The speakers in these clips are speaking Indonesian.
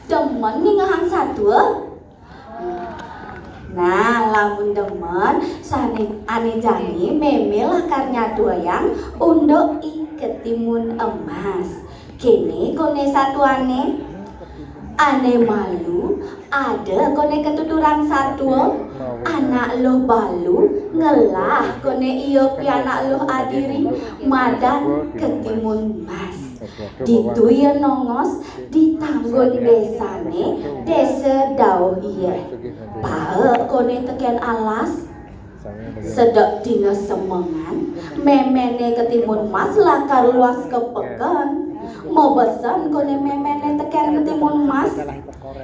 demen nih ngahang satu. Nah, lamun demen ane jani meme lakarnya yang untuk iketimun emas. Kini kone satu ane malu ada kone ketuturan satu anak lo balu ngelah kone iyo pi anak lo adiri madan ketimun emas. Ditu ya nongos ditanggung desane desa dau iya pahe kone tekian alas sedek dina semengan memene ketimun mas lakar luas kepekan mau besan kone memene tekian ketimun mas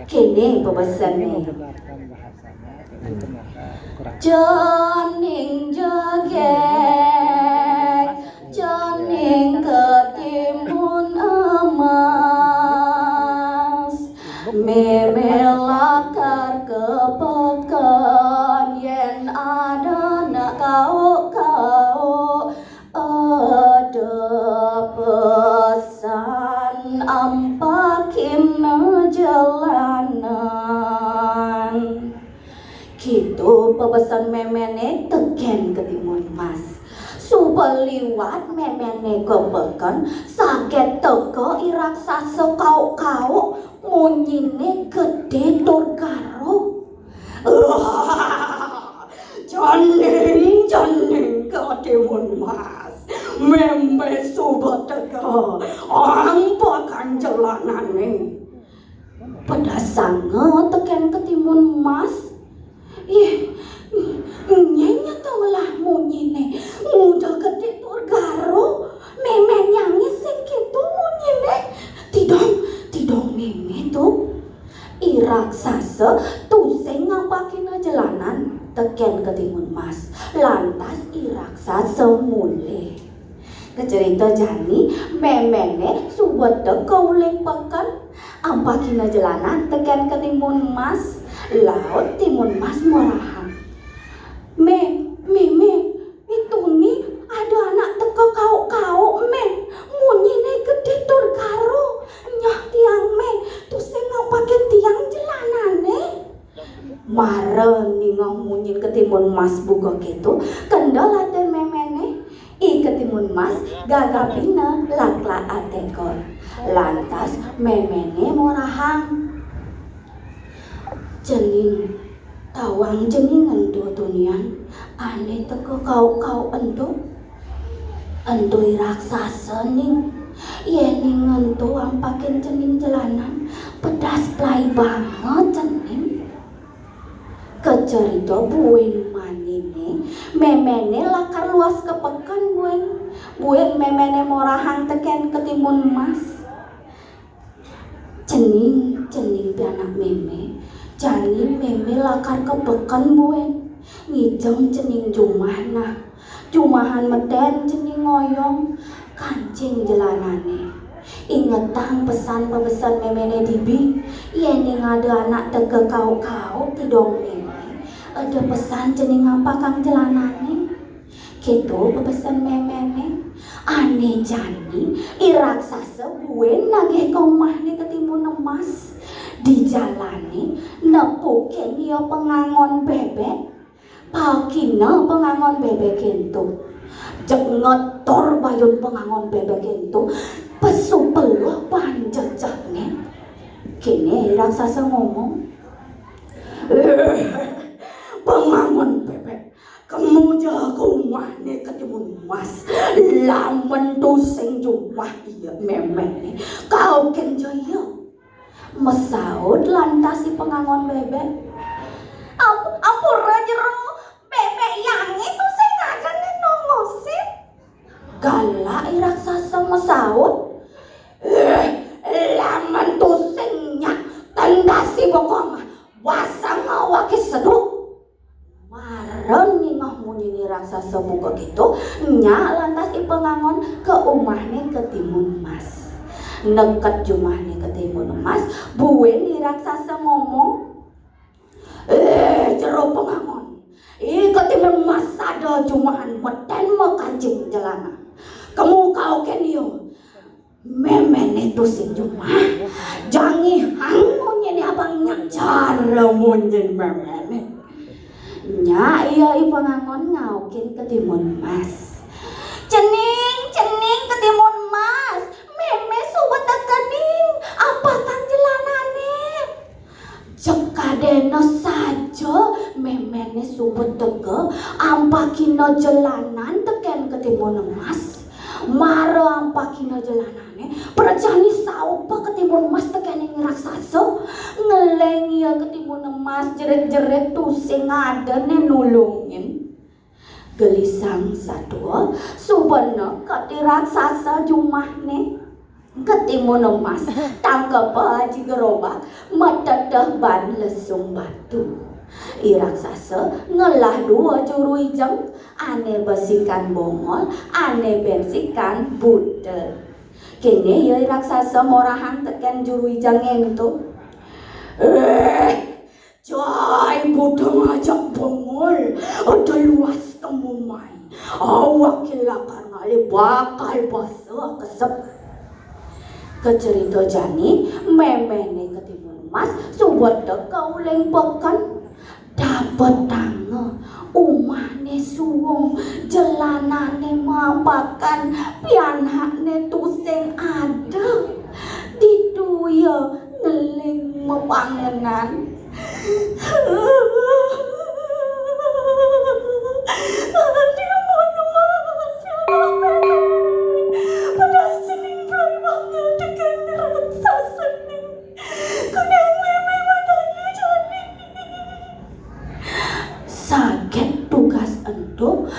kene pebesan nih jening jegek jening ketimun emas meme lakar kepekan yen ada nak kau ada pesan ampakin jalanan gitu pepesan memene teken ketimun mas suba liwat memene kepekan sakit teko iraksasa kau munyine gede tur garuk janing ketimun mas meme suba teko ampakan jalanane pedas sangat teken ketimun mas nyenya taulah munyine udah gede tur garo meme nyanyi sing gitu munyine tidong meme tuh iraksasa tuseng ngapakin jalanan teken ketimun mas lantas iraksasa mulai kecerita jani memene subuat kau lepakan ampakin jalanan teken ketimun mas laut timun mas murahan me itu nih ada anak teko kau munyine gede tur karo nyah tiang tuh sing ngapakin tiang jelanane maren nih munyin ketimun mas buka gitu kendala dan memene ketimun mas gagapina lakla atekor lantas memene morahang jening tawang jening endo tunian ane teko kau endo raksasa ning yening endo ampakin jening jalanan pedas play banget jening kecerita bueng manine memene lakar luas kepekan bueng memene morahang teken ketimun mas jening anak meme jani meme lakar kepekan bueng ngijeng jening jumahan meden jening ngoyong kancing jelanane ingetang pesan memene dibi yening ada anak tege kau tidong meme ada pesan jening apa kang jelanane gitu pesan memene ane jani iraksasa bueng nagih kau mahne ketimun emas di jalani nepukin ya pengangon bebek pakina pengangon bebek itu jengetor bayun pengangon bebek itu pesu peluh panjejahnya kini raksasa ngomong pengangon bebek kamu jago mahne ketimun mas lamen tusing jumah iya memene kau kenjaya mesaut lantas si pengangon bebek ampura jero bebek yang itu saya ngakan nongosin galak raksasa mesaut laman tusingnya tandasi bokong wasang awake seduk maren nih munyi raksasa buka gitu nya lantas si pengangon ke umahnya ketimun mas neket jumahnya ketimun emas bueng ni raksasa ngomong jero pengangon ketimun emas ada jumahan meten makancing jalanan kamu kau kenio memene tu si jumah jangi hangun lamun jen memene. Nya iya ipangangon ngaukin ke Timun Mas. Cening ketimun Mas, meme sobat tekening, apa tang jelanane? Cekadena saja memene sobat teke, ampakina jelanan teken ketimun Mas. Mara ampakina jelanane, perjani saupa ketimun Mas teken yang raksasa, ngeleng ya ketimun Mas jeret-jeret tusing adane nulungin. Gelisang sadua subana kati raksasa jumahne ketimun Mas tangkap Haji Gerobak matadah ban lesung batu. I raksasa ngelah dua juru ijeng, ane besikan bongol, ane bensikan budel. Kene ya raksasa morahan teken juru ijeng ento. Jai budel ngajak bongol, ada luas temumai. Awak kilakan ngali bakal basa kesep. Kecerita jani memene ketimun Mas suwede kauleng pekan dapat tanga umahne suwung jelanane mampakan pianakne tusing ada dituya ngeling mepangenan. Sakit tugas ento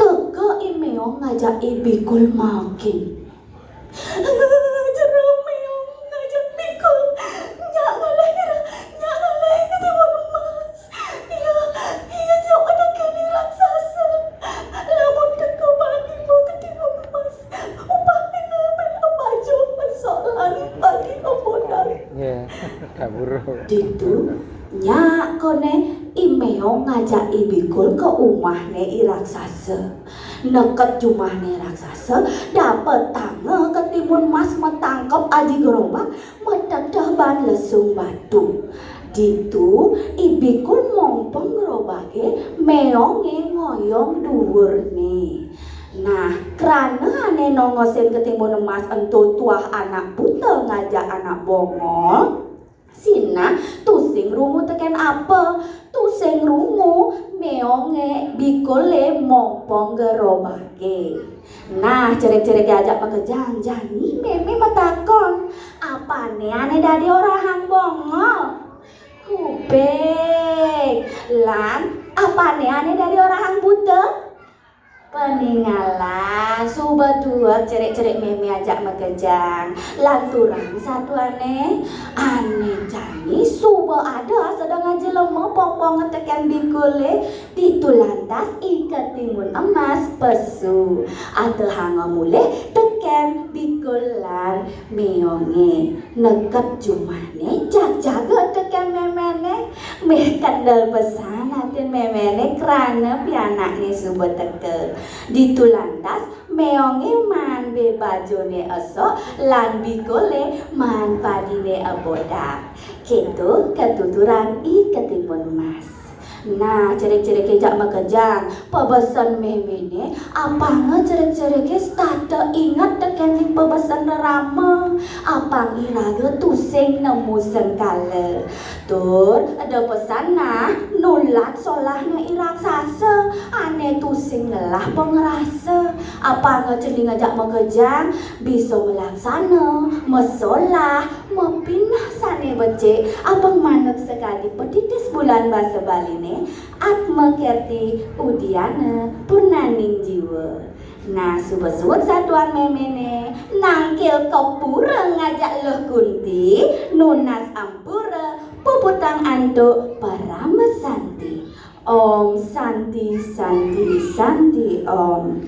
teka imeo ngajak ibikul makin. Jero meong ngajak bikul nyak ngaleh ketimun Mas. Iya jauh ada kali raksasa. Lamun teka bagi mo ketimun Mas. Upahnya ngabel baju persoalan bagi obodan. Ya, kabur. Ditu nyak kone imeo ngajak ibikul ke umahne i raksasa. Neket jumahne raksasa dapet tanga ketimun Mas metangkep Haji Gerobak metadah ban lesung batu. Ditu ibikul mompong gerobake meonge ngoyong dhuwurne. Nah, karena ane nongosin ketimun Mas ento tuah anak buta ngajak anak bongol. Sina tusing rungu teken apa? Tusing rungu meonge bikole mompong gerobake. Nah, cerek-cerek ajak pakejang jani meme matakon. Apane ane dari orang bongol? Hubek. Lan apane ane dari orang buta? Peninggalan suba dua cerik-cerik meme ajak makejang lanturan satu ane jani suba ada sedang aja lemah pong-pong ngetekan bikule ditulantas ikat timun emas pesu atau hanga mulai teken bikulan meonge neket jumane jaga teken memene meh kandel pesan hatin memene kerana pianaknya suba teke ditulantas meonge man be bajone esok lan bikole man padine abodak gitu ketuturan i ketimun Mas. Nah, cerek-cerek kejak makejang pebesan memene apanga cerek-cerek stata ingat teken pebesan rama apang iraga tusing nemu sengkala tur ada pesan nah nulat solahna iraksasa ane tusing lelah pengerasa apanga cening ngajak makejang bisa melaksana mesolah mepinah sane becek abang manut sekali petitis bulan bahasa Baline Atma Kerti Udiana Purnaning Jiwa. Nah, subet-subet satuan memene nangkil kopura ngajak leh kunti nunas ampura puputang antuk parama santi. Om santi santi santi om.